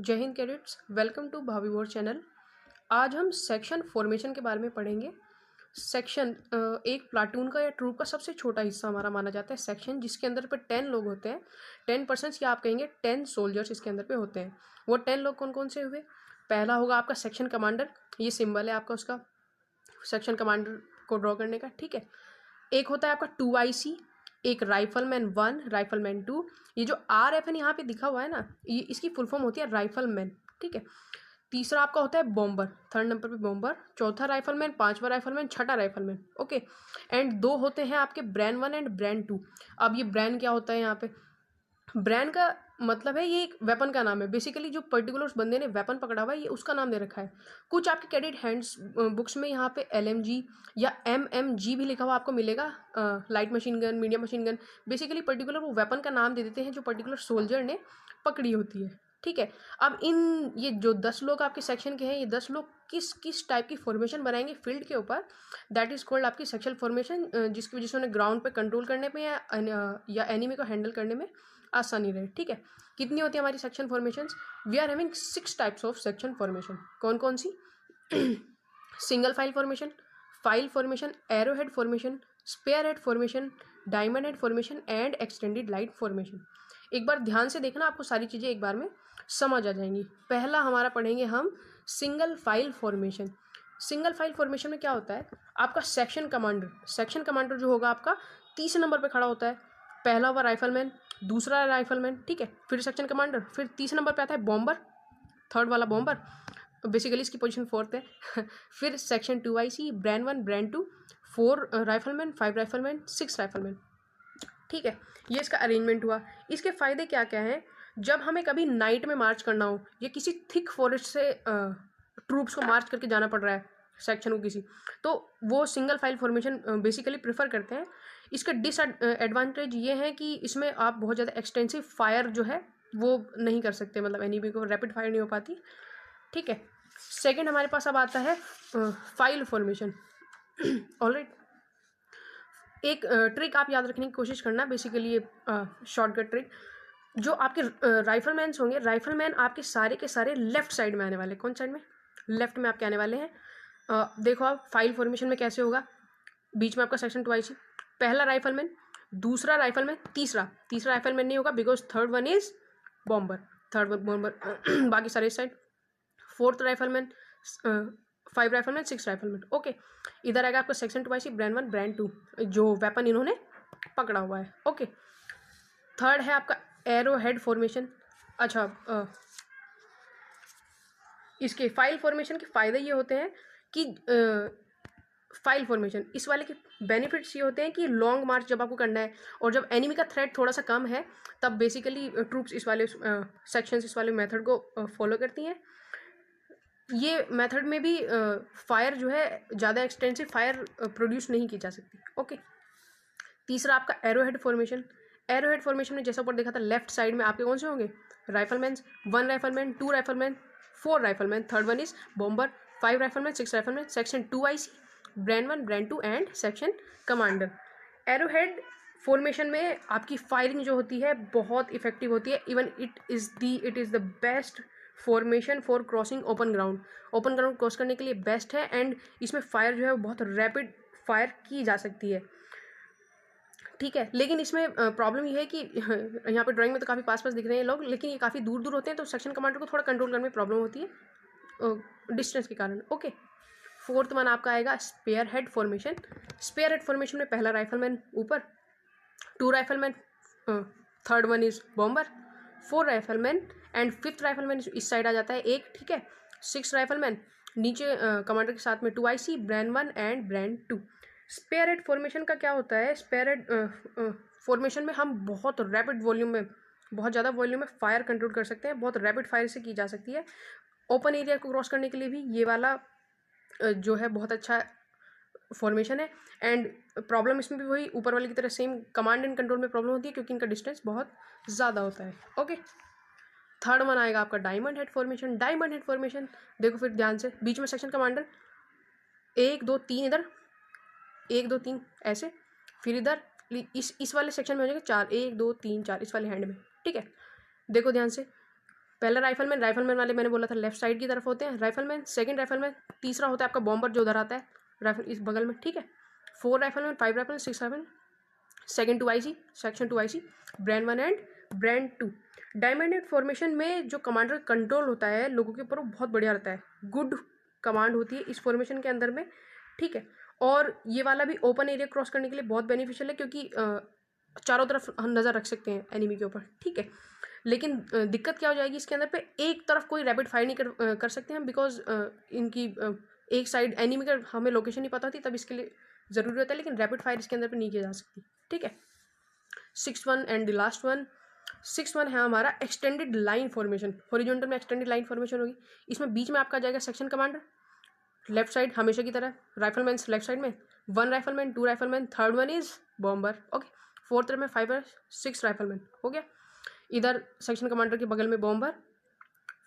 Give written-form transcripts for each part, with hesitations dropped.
जय Hind cadets, welcome to भावी war channel. आज हम सेक्शन फॉर्मेशन के बारे में पढ़ेंगे। सेक्शन एक प्लाटून का या ट्रूप का सबसे छोटा हिस्सा हमारा माना जाता है सेक्शन, जिसके अंदर पे 10 लोग होते हैं। 10% या आप कहेंगे 10 सोल्जर्स इसके अंदर पे होते हैं। वो 10 लोग कौन कौन से हुए? पहला होगा आपका सेक्शन कमांडर, ये सिंबल है आपका उसका सेक्शन कमांडर को ड्रॉ करने का, ठीक है। एक होता है आपका 2IC, एक राइफलमैन 1, राइफलमैन 2। ये जो RFN यहाँ पे दिखा हुआ है ना, ये इसकी फुल फॉर्म होती है राइफलमैन, ठीक है। तीसरा आपका होता है बॉम्बर, थर्ड नंबर पे बॉम्बर। चौथा राइफलमैन, पांचवा राइफलमैन, छठा राइफलमैन, ओके। एंड दो होते हैं आपके ब्रैन 1 एंड ब्रैन 2। अब ये ब्रैन क्या होता है यहाँ पे? ब्रैन का मतलब है ये एक वेपन का नाम है। बेसिकली जो पर्टिकुलर उस बंदे ने वेपन पकड़ा हुआ है, ये उसका नाम दे रखा है। कुछ आपके कैडेट हैंड्स बुक्स में यहाँ पे LMG या MMG भी लिखा हुआ आपको मिलेगा, light machine gun, medium machine gun. Basically particular वो वेपन का नाम दे देते हैं जो पर्टिकुलर सोल्जर ने पकड़ी होती है, ठीक है। अब ये जो 10 लोग आपके सेक्शन के हैं, ये 10 लोग किस किस टाइप की फॉर्मेशन बनाएंगे फील्ड के ऊपर, दैट इज कॉल्ड आपकी सेक्शुअल फॉर्मेशन, जिसकी वजह से उन्हें ग्राउंड पे कंट्रोल करने पे या एनिमी को हैंडल करने में आसानी रहे, ठीक है। कितनी होती है हमारी section formations? We are having 6 types of section formation. कौन कौन सी? Single file formation, arrow head formation, spare head formation, diamond head formation and extended light formation. एक बार ध्यान से देखना, आपको सारी चीज़ें एक बार में समझ आ जाएंगी। पहला हमारा पढ़ेंगे हम single file formation. Single file formation में क्या होता है? आपका सेक्शन कमांडर जो होगा आपका तीसरे नंबर पे खड़ा होता है। पहला हुआ राइफलमैन, दूसरा राइफलमैन, ठीक है, फिर सेक्शन कमांडर, फिर तीसरे नंबर पे आता है बॉम्बर, थर्ड वाला बॉम्बर, बेसिकली इसकी पोजीशन 4th है। फिर section 2IC, Bren 1, Bren 2, 4 rifleman, 5 rifleman, 6 rifleman, ठीक है। ये इसका अरेंजमेंट हुआ। इसके फ़ायदे क्या क्या हैं? जब हमें कभी नाइट में मार्च करना हो या किसी थिक फॉरेस्ट से ट्रूप्स को मार्च करके जाना पड़ रहा है सेक्शन को किसी, तो वो single file formation basically prefer करते हैं। इसका डिसएडवांटेज ये है कि इसमें आप बहुत ज़्यादा एक्सटेंसिव फायर जो है वो नहीं कर सकते, मतलब एनिमी को रैपिड फायर नहीं हो पाती, ठीक है। सेकंड हमारे पास अब आता है फाइल फॉर्मेशन। ऑलराइट, एक ट्रिक आप याद रखने की कोशिश करना, बेसिकली ये शॉर्टकट ट्रिक। जो आपके राइफलमैन होंगे, राइफलमैन आपके सारे के सारे लेफ्ट साइड में आने वाले। कौन साइड में? लेफ्ट में आपके आने वाले हैं। देखो आप फाइल फॉर्मेशन में कैसे होगा। बीच में आपका सेक्शन 2IC, पहला राइफलमैन, दूसरा राइफलमैन, तीसरा राइफलमैन नहीं होगा because third one is bomber, third one bomber, बाकी सारे इस side. Fourth rifleman, 5 rifleman, 6 rifleman, okay. इधर आएगा आपका सेक्शन 2IC, ब्रैन 1, ब्रैन 2, जो वेपन इन्होंने पकड़ा हुआ है, ओके। थर्ड है आपका एरो हेड फॉर्मेशन। अच्छा, इसके फाइल फॉर्मेशन के फ़ायदे ये होते हैं कि फाइल फॉर्मेशन इस वाले के बेनिफिट्स ये होते हैं कि लॉन्ग मार्च जब आपको करना है और जब एनिमी का थ्रेट थोड़ा सा कम है, तब बेसिकली ट्रूप्स इस वाले सेक्शंस इस वाले मेथड को फॉलो करती हैं। ये मेथड में भी फायर जो है ज़्यादा एक्सटेंसिव फायर प्रोड्यूस नहीं की जा सकती, ओके। तीसरा आपका एरोहेड फॉर्मेशन। एरोहेड फॉर्मेशन में जैसा ऊपर देखा था, लेफ्ट साइड में आपके कौन से होंगे? Rifleman, 1 rifleman, 2 rifleman, 4 rifleman, third one is bomber, 5 rifleman, 6 rifleman, section 2IC, Bren 1, Bren 2 and section commander. Arrowhead formation में आपकी फायरिंग जो होती है बहुत इफेक्टिव होती है। Even it is the best formation for crossing open ground. Open ground cross करने के लिए बेस्ट है, एंड इसमें फायर जो है वो बहुत रैपिड फायर की जा सकती है, ठीक है। लेकिन इसमें प्रॉब्लम ये है कि यहाँ पे ड्राइंग में तो काफ़ी पास पास दिख रहे हैं लोग, लेकिन ये काफ़ी दूर दूर होते हैं, तो सेक्शन कमांडर को थोड़ा कंट्रोल करने में प्रॉब्लम होती है डिस्टेंस के कारण, ओके। फोर्थ वन आपका आएगा spare head formation. Spare head formation में पहला राइफलमैन ऊपर, 2 rifleman, third one is bomber, 4 rifleman and 5th rifleman इस साइड आ जाता है एक, ठीक है। 6 राइफलमैन नीचे कमांडर के साथ में 2IC, Bren 1 and Bren 2। Spare head formation का क्या होता है? स्पेयर हेड फॉर्मेशन में हम बहुत रैपिड वॉल्यूम में, बहुत ज़्यादा वॉल्यूम में फायर कंट्रोल कर सकते हैं, बहुत रैपिड फायर से की जा सकती है। ओपन एरिया को क्रॉस करने के लिए भी ये वाला जो है बहुत अच्छा फॉर्मेशन है। एंड प्रॉब्लम इसमें भी वही ऊपर वाले की तरह सेम कमांड एंड कंट्रोल में प्रॉब्लम होती है, क्योंकि इनका डिस्टेंस बहुत ज़्यादा होता है, ओके। थर्ड वन आएगा आपका diamond head formation. Diamond head formation देखो फिर ध्यान से, बीच में सेक्शन कमांडर, 1 2 3 इधर, 1 2 3 ऐसे, फिर इधर इस वाले सेक्शन में हो जाएगा 4, 1 2 3 4 इस वाले हैंड में, ठीक है। देखो ध्यान से, पहला राइफलमैन वाले मैंने बोला था लेफ्ट साइड की तरफ होते हैं राइफलमैन, सेकंड राइफलमैन, तीसरा होता है आपका बॉम्बर जो उधर आता है राइफल इस बगल में, ठीक है। 4 rifleman, 5 rifleman, 6 rifleman, second 2 IC, section 2 IC, brand 1 and brand 2। Diamond and formation में जो कमांडर कंट्रोल होता है लोगों के ऊपर वो बहुत बढ़िया रहता है, गुड कमांड होती है इस फॉर्मेशन के अंदर में, ठीक है। और ये वाला भी ओपन एरिया क्रॉस करने के लिए बहुत बेनिफिशियल है क्योंकि चारों तरफ हम नज़र रख सकते हैं एनिमी के ऊपर, ठीक है। लेकिन दिक्कत क्या हो जाएगी इसके अंदर पे, एक तरफ कोई रैपिड फायर नहीं कर सकते हम बिकॉज इनकी एक साइड एनिमी का हमें लोकेशन नहीं पता होती, तब इसके लिए ज़रूरी होता है, लेकिन रैपिड फायर इसके अंदर पे नहीं की जा सकती, ठीक है। 6th one and the last one, 6th one है हमारा एक्सटेंडेड लाइन फॉर्मेशन। हॉरिजॉन्टल में एक्सटेंडेड लाइन फॉर्मेशन होगी, इसमें बीच में आपका जाएगा सेक्शन कमांडर, लेफ्ट साइड हमेशा की तरह राइफलमैन लेफ्ट साइड में, 1 rifleman, 2 rifleman, third one is bomber, okay. Fourth में 5 है, 6 राइफलमैन हो गया। इधर सेक्शन कमांडर के बगल में बॉम्बर,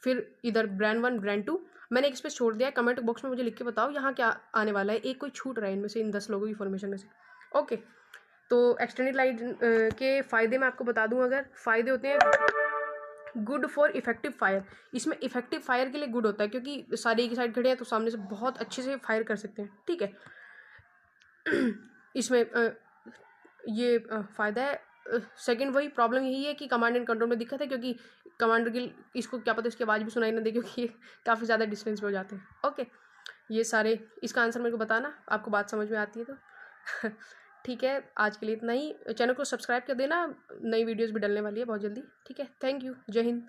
फिर इधर ब्रांड 1 ब्रांड 2। मैंने एक स्पेस छोड़ दिया है, कमेंट बॉक्स में मुझे लिख के बताओ यहाँ क्या आने वाला है, एक कोई छूट रहा है इनमें से, इन 10 लोगों की फॉर्मेशन में से, ओके। तो एक्सटेंडेड लाइन के फ़ायदे मैं आपको बता दूं, अगर फ़ायदे होते हैं गुड फॉर इफेक्टिव फायर, इसमें इफेक्टिव फायर के लिए गुड होता है क्योंकि सारे एक ही साइड खड़े हैं तो सामने से बहुत अच्छे से फायर कर सकते हैं, ठीक है। इसमें ये फ़ायदा है। सेकंड वही प्रॉब्लम यही है कि कमांड एंड कंट्रोल में दिक्कत है क्योंकि कमांडर की इसको क्या पता इसकी आवाज़ भी सुनाई ना दे क्योंकि ये काफ़ी ज़्यादा डिस्टेंस पे हो जाते हैं, ओके। ये सारे इसका आंसर मेरे को बताना, आपको बात समझ में आती है तो ठीक है। आज के लिए इतना ही, चैनल को सब्सक्राइब कर देना, नई वीडियोस भी डलने वाली है बहुत जल्दी, ठीक है। थैंक यू, जय हिंद।